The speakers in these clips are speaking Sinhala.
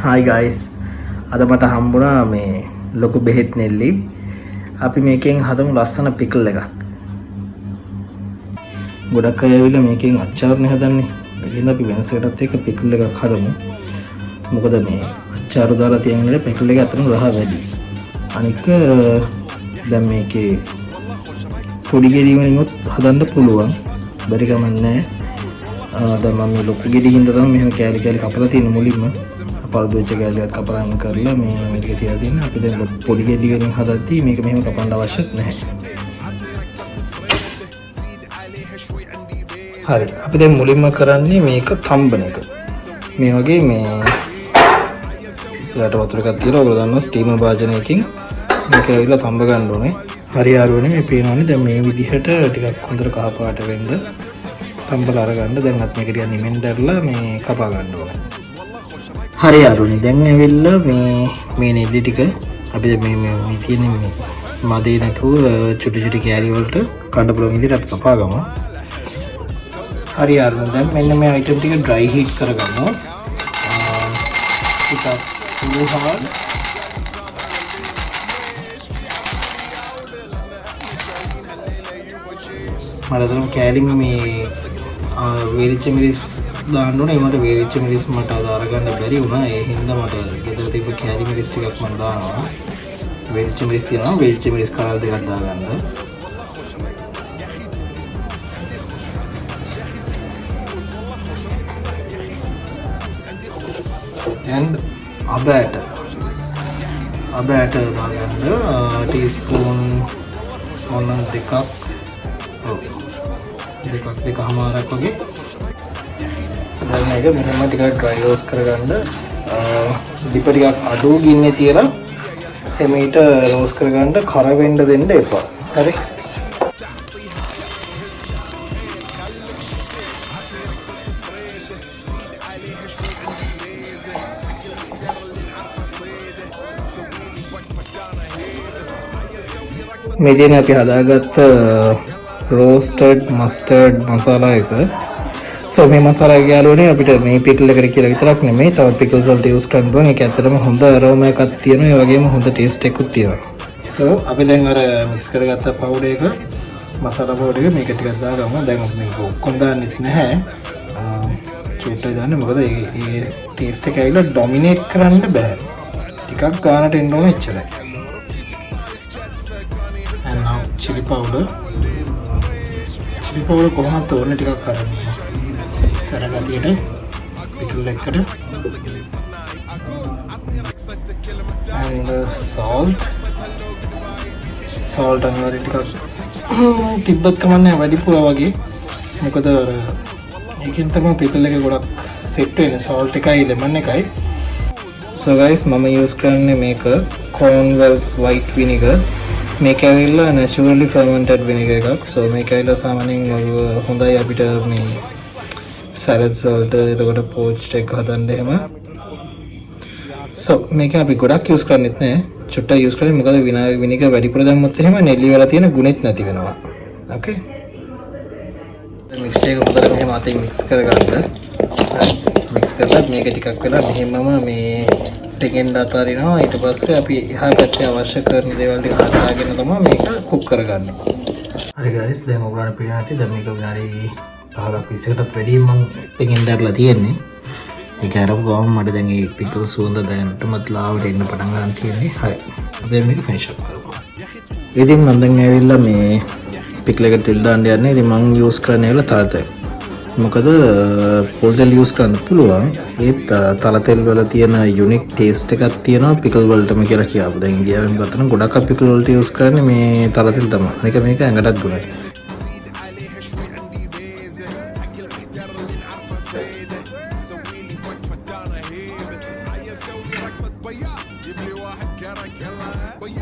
Hi guys. අද මට හම්බුණා මේ ලොකු බෙහෙත් නෙල්ලි. අපි මේකෙන් හදමු ලස්සන පිකල් එකක්. ගොඩක් අය ඇවිල්ලා මේකෙන් අච්චාරනේ හදන්නේ. එහෙනම් අපි වෙනසකටත් එක පිකල් එකක් හදමු. මොකද මේ අච්චාරු දාලා තියනකොට පිකල් එක අතරම රහ වැඩි. අනික දැන් මේකේ පොඩි ගෙඩි වලින් හදන්න පුළුවන්. බැරි ගමන් නැහැ. දැන් මම මේ ලොකු ගෙඩි හින්දා තමයි මෙහෙම කෑලි කෑලි කපලා තියෙන මුලින්ම. පළදු වෙච්ච කෑලි එකක් කපලා අයින් කරලා මේ මේක තියලා තියෙන. අපි දැන් පොඩි ගෙඩි වලින් හදද්දී මේක මෙහෙම කපන්න අවශ්‍යත් නැහැ. හරි. අපි දැන් මුලින්ම කරන්නේ මේක තම්බන එක. මේ වගේ මේ යට වතුර එකක් තියලා ඔයගොල්ලෝ දන්නවා ස්ටීමර් භාජනයකින් මේක ඇවිල්ලා තම්බ ගන්න ඕනේ. හරි ආරුවනේ මේ පේනවනේ දැන් මේ විදිහට ටිකක් හොඳට කහ පාට වෙන්න තම්බලා අරගන්න. දැන් අත් මේක ටිකක් නිමෙන් දැරලා මේ කපා ගන්න ඕනේ. හරි ආරුවනේ දැන් ඇවිල්ලා මේ නෙල්ලි ටික අපි මේ තියෙන මේ මදේ නැතුව චුටි චුටි කෑලි වලට කඩ පුළුවන් විදිහට අපි කපා ගමු. හරි ආරුවනේ දැන් මෙන්න මේ අයිටම් ටික ඩ්‍රයි හීට් කරගමු. මරදරම් කෑලිම මේ වේලිච්ච මිරිස් දාන්න ඕනේ. මට වේලිච්ච මිරිස් මට අද අරගන්න බැරි වුණා. ඒ හින්දා මට ගෙදර තිබ්බ කෑලි මිරිස් ටිකක් මම දානවා. වේලිච්ච මිරිස් තියනවා. වේලිච්ච මිරිස් කරල් දෙකක් දාගන්න. and අබෑට දාගන්න ටීස්පූන් මොන දෙකමාරක් වගේ. දැන් මේක මෙහෙම ටිකක් ඩ්‍රයි රෝස්ට් කරගන්න. ලිප ටිකක් අඩු ගින්නේ තියලා එමෙයිට රෝස්ට් කරගන්න. කර වෙන්න දෙන්න එපා. හරි. මේ තියෙන අපි හදාගත්ත roasted mustard මසාලා එක. so මේ මසාලා එක යාළුවනේ අපිට මේ පිකල් එකට කියලා විතරක් නෙමෙයි තව පිකල්ස් වලට යූස් කරන්න පුළුවන්. ඒක ඇත්තටම හොඳ aroma එකක් තියෙනවා. ඒ වගේම හොඳ taste එකකුත් තියෙනවා. so අපි දැන් අර mix කරගත්ත powder එක මසාලා powder එක මේක ටිකක් දාගමු. දැන් මේක ඔක්කොම දාන්නෙත් නැහැ. චුට්ටයි දාන්නේ. මොකද මේ taste එක ඇවිල්ලා dominate කරන්න බෑ. ටිකක් ගානට එන්න ඕන එච්චරයි. and now chili powder කොහොමද ඕනේ ටිකක් අරන් සරගතියට පිටුල් එකට and salt අනිවාර්ය ටිකක් තිබ්බත් කමන්නේ වැඩිපුර වගේ. මොකද අර ඒකෙන් තමයි පිටුල් එක ගොඩක් සෙට් වෙන්නේ. salt එකයි lemon එකයි. so guys මම use කරන්නේ මේක Cornwell's white vinegar. මේක ඇවිල්ලා naturally fermented vinegar එකක්. so මේක ඇවිල්ලා සාමාන්‍යයෙන් හොඳයි අපිට මේ salads වලට එතකොට poached එක හදන්න එහෙම. so මේක අපි ගොඩක් use කරන්නේත් නැහැ. චුට්ටක් use කරන්නේ. මොකද vinegar වැඩිපුර දැම්මොත් එහෙම නෙල්ලි වල තියෙන ගුණෙත් නැති වෙනවා. okay mix එක හොඳට මෙහෙම අතින් mix කරගන්න. mix කරලා මේක ටිකක් වෙලා මෙහෙමම මේ ටිකෙන් අතාරිනවා. ඊට පස්සේ අපි එහා පැත්තේ අවශ්‍ය කරන දේවල් ටික හදාගෙන තමයි මේක කුක් කරගන්නේ. හරි guys දැන් ඔයගොල්ලන්ට පේන ඇති දැන් මේක විනාඩි 5ක් 20කටත් වැඩි මම ටිකෙන් දැරලා තියෙන්නේ. ඒක අරපු ගමන් මට දැන් මේ පිටු සුවඳ දැනටමත් ලාවට එන්න පටන් ගන්න තියෙන්නේ. හරි අපි මේක finish up කරමු. ඉතින් මම දැන් ඇවිල්ලා මේ පිකල් එකට තෙල් දාන්න යන්නේ. ඉතින් මම use කරන්නේ ඇවිල්ලා තලතෙල්. මොකද පොල් තෙල් use කරන්න පුළුවන්. ඒත් තල තෙල් වල තියෙන යුනික් ටේස්ට් එකක් තියෙනවා පිකල් වලටම කියලා කියපු. දැන් ඉන්දියාවෙන් ගත්තනම් ගොඩක් අය පිකල් වලට use කරන්නේ මේ තල තෙල් තමයි. මේක ඇඟටත් ගුණයි.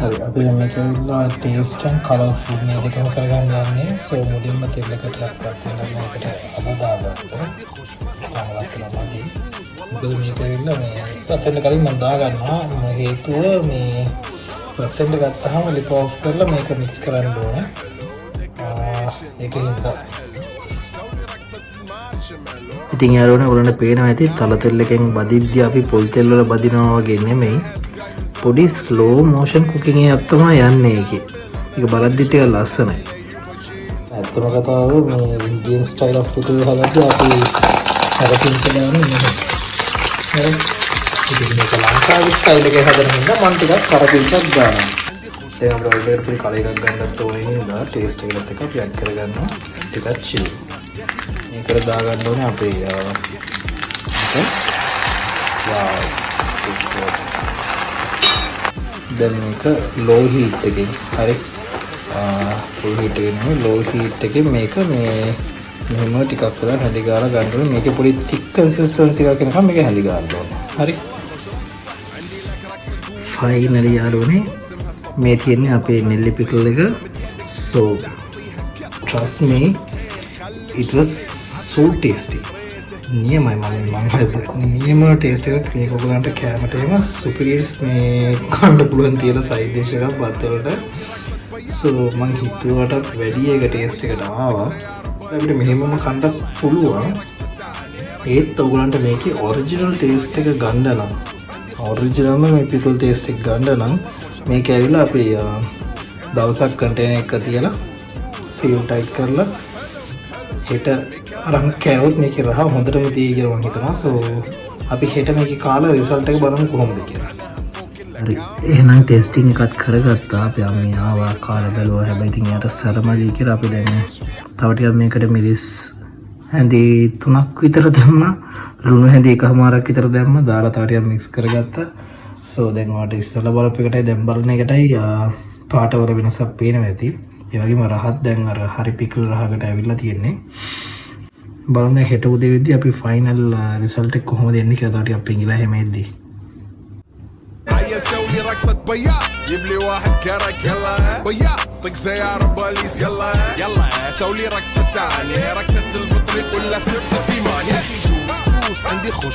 හරි අපි දැන් මේක ඉල්ලා ටේස්ට් and කලර්ෆුල් මේ දෙකම කරගන්න යන්නේ. so මුලින්ම තෙල් එක ටිකක් දාන්න මේකට අබදාගන්න. මොකද මේක ඇවිල්ලා මේ පත්තෙන්ට කලින් මම දාගන්නවා. හේතුව මේ පත්තෙන්ට ගත්තාම ලිප් ඔෆ් කරලා මේක මික්ස් කරන්න ඕනේ. ඒකෙන් ඉතින් යාළුවනේ ඔයගොල්ලන්ට පේනවා ඇති තල තෙල් එකෙන් බදිද්දී අපි පොල් තෙල් වල බදිනවා වගේ නෙමෙයි. පොඩි ස්ලෝ මෝෂන් කුකින් එකක් තමයි යන්නේ ඒකේ. ඒක බලද්දි ටික ලස්සනයි. ඇත්තම කතාව මේ ඉන්දියන් ස්ටයිල් ඔෆ් කුකින් හදද්දී අපි හැරපින් කරනවා නේ. හරි. ඉතින් මේක ලංකාවේ ස්ටයිල් එකේ හදන හින්දා මම ටිකක් කරපින්චක් ගන්නවා. දැන් අපිට ඔයගොල්ලෝ පොඩි කලයක් ගන්නත් ඕනේ හින්දා ටේස්ට් එකත් එක්ක අපි ඇඩ් කරගන්නවා ටිකක් චිල්. මේකට දාගන්න ඕනේ අපේ දැන් මේක low heat එකකින් හරි full heat එකකින් නෙමෙයි low heat එකකින් මේක මේ මෙහෙම ටිකක් කරලා හැලි ගාලා ගන්න ඕනේ. මේකේ පොඩි thick consistency එකක් එනකම් මේක හැලි ගන්න ඕනේ. හරි. finally යාළුවනේ මේ තියෙන්නේ අපේ නෙල්ලි පිකල් එක. so trust me it was so tasty. නියමයි මම නියම ටේස්ට් එකක් මේක ඔයගලන්ට කැමරට එම සුපිරියර්ස් මේ කන්න පුළුවන් තියෙන සයිඩ් ඩිෂ් එකක් බත් වලට. so මං හිතුවටත් වැඩි එක ටේස්ට් එකට ආවා. අපිට මෙහෙමම කන්නත් පුළුවන්. ඒත් ඔයගලන්ට මේකේ ඔරිජිනල් ටේස්ට් එක ගන්න නම් ඔරිජිනල්ම මේ පිකල් ටේස්ට් එක ගන්න නම් මේක ඇවිල්ලා අපි දවසක් කන්ටේනර් එක තියලා සීල් ටයිට් කරලා හෙට අරන් කෑවොත් මේකේ රහ හොඳටම තියෙයි කියලා මම හිතනවා. so අපි හෙට මේකේ කාලා රිසල්ට් එක බලමු කොහොමද කියලා. හරි. එහෙනම් ටෙස්ටිං එකත් කරගත්තා. අපි මේ ආවා කාලා බැලුවා. හැබැයි ඉතින් යාට සරමදී කියලා අපි දැන් තව ටිකක් මේකට මිරිස් හැඳි 3ක් විතර දැම්මා. ලුණු හැඳි 1මාරක් විතර දැම්මා. දාලා තව ටිකක් මික්ස් කරගත්තා. so දැන් ඔයාලට ඉස්සෙල්ලා බලපු එකටයි දැන් බලන එකටයි පාටවල වෙනසක් පේනවා ඇති. ඒ වගේම රහත් දැන් අර හරි පිකල් රහකට ඇවිල්ලා තියෙන්නේ. බලන්න හෙට උදේ වෙද්දී අපි ෆයිනල් රිසල්ට් එක කොහොමද එන්නේ කියලා තව ටිකක් පිංගිලා එහෙම එද්දී. سوي رقصة بياض جيب لي واحد كرك يلا بياض طق سيارة بوليس يلا يلا سوي لي رقصة ثانية رقصة البطريق ولا سبت في مال يا اخي جوس عندي خش